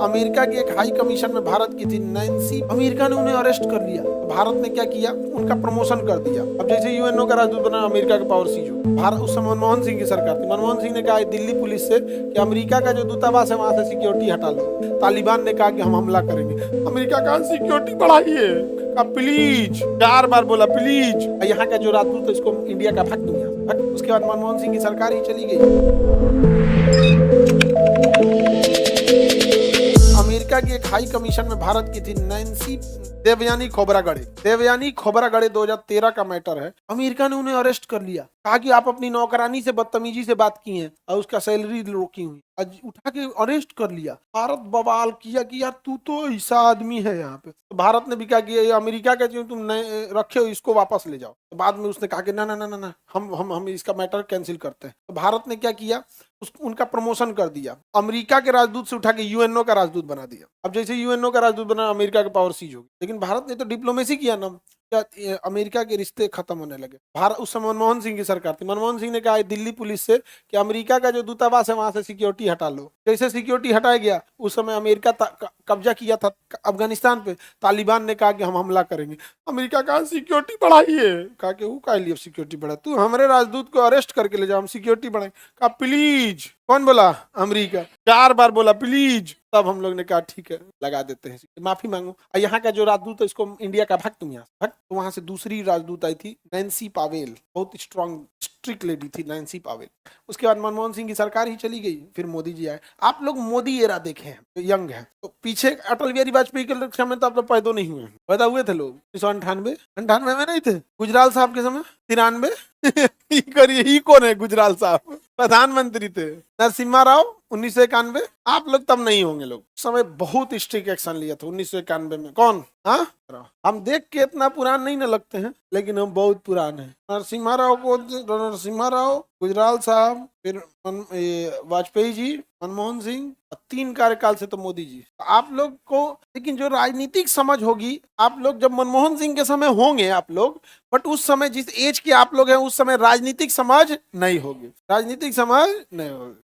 America की एक high commission में भारत की थी नैन्सी, अमेरिका ने उन्हें अरेस्ट कर लिया। भारत ने क्या किया, उनका प्रमोशन कर दिया। अब जैसे यूएनओ का राजदूत बना अमेरिका का पावर सीज हो। भारत उस समय मनमोहन सिंह की सरकार थी। मनमोहन सिंह ने कहा दिल्ली पुलिस से कि अमेरिका का जो दूतावास है वहां से सिक्योरिटी हटा लो। तालिबान ने कहा कि हम हमला करेंगे। अमेरिका का सिक्योरिटी बढ़ाइए, प्लीज, 4 बार बोला प्लीज। यहाँ का जो राजदूत है इसको इंडिया का भक्त दूंगा। उसके बाद मनमोहन सिंह की सरकार ही चली गई। अमेरिका की एक हाई कमीशन में भारत की थी नैन्सी देवयानी खोबरागड़े। देवयानी खोबरागड़े 2013 का मैटर है। अमेरिका ने उन्हें अरेस्ट कर लिया, कहा कि आप अपनी नौकरानी से बदतमीजी से बात की हैं और उसका सैलरी रोकी हुई। आज उठा के अरेस्ट कर लिया। भारत बवाल किया कि यार तू तो ऐसा आदमी है यहाँ पे। तो भारत ने भी कहा कि अमेरिका का जो तुम रखे हो इसको वापस ले जाओ। तो बाद में उसने कहा कि ना ना ना ना ना, हम इसका मैटर कैंसिल करते हैं। तो भारत ने क्या किया, उनका प्रमोशन कर दिया। अमेरिका के राजदूत से उठा के यूएनओ का राजदूत बना दिया। अब जैसे यूएनओ का राजदूत बना अमेरिका के पावर सीज होगी। लेकिन भारत ने तो डिप्लोमेसी किया ना, क्या अमेरिका के रिश्ते खत्म होने लगे। भारत उस समय मनमोहन सिंह की सरकार थी। मनमोहन सिंह ने कहा दिल्ली पुलिस से कि अमेरिका का जो दूतावास है वहां से सिक्योरिटी हटा लो। जैसे सिक्योरिटी हटाया गया, उस समय अमेरिका कब्जा किया था अफगानिस्तान पे। तालिबान ने कहा कि हम हमला करेंगे। अमेरिका कहा सिक्योरिटी बढ़ाइए। कहा कि वो का लिए सिक्योरिटी बढ़ा, तू हमारे राजदूत को अरेस्ट करके ले जाओ, हम सिक्योरिटी बढ़ाएंगे। कहा प्लीज। कौन बोला? अमेरिका। 4 बार बोला प्लीज। तब हम लोग ने कहा ठीक है लगा देते हैं, माफी मांगो। यहाँ का जो राजदूत है इसको इंडिया का भक्त तुम यहाँ भक्त। तो वहां से दूसरी राजदूत आई थी नैन्सी पावेल, बहुत स्ट्रॉन्ग स्ट्रिक्ट लेडी थी नैन्सी पावेल। उसके बाद मनमोहन सिंह की सरकार ही चली गई, फिर मोदी जी आए। आप लोग मोदी एरा देखे हैं, यंग है तो पीछे अटल बिहारी वाजपेयी के समय तो आप लोग पैदा नहीं हुए, पैदा हुए थे लोग 1998 में नहीं थे। गुजराल साहब के समय 93 करिए, ही कौन है गुजराल साहब? प्रधानमंत्री थे। नरसिम्हा राव 1991, आप लोग तब नहीं होंगे। लोग उस समय बहुत स्ट्रिक्ट एक्शन लिया था 1991 में। कौन? हाँ, हम देख के इतना पुरान नहीं ना लगते हैं, लेकिन हम बहुत पुराने हैं। नरसिम्हा राव को, नरसिम्हा राव, गुजराल साहब, फिर वाजपेयी जी, मनमोहन सिंह, 3 कार्यकाल से तो मोदी जी। आप लोग को लेकिन जो राजनीतिक समझ होगी, आप लोग जब मनमोहन सिंह के समय होंगे आप लोग, बट उस समय जिस एज के आप लोग हैं उस समय राजनीतिक समझ नहीं होगी, राजनीतिक समझ नहीं होगी।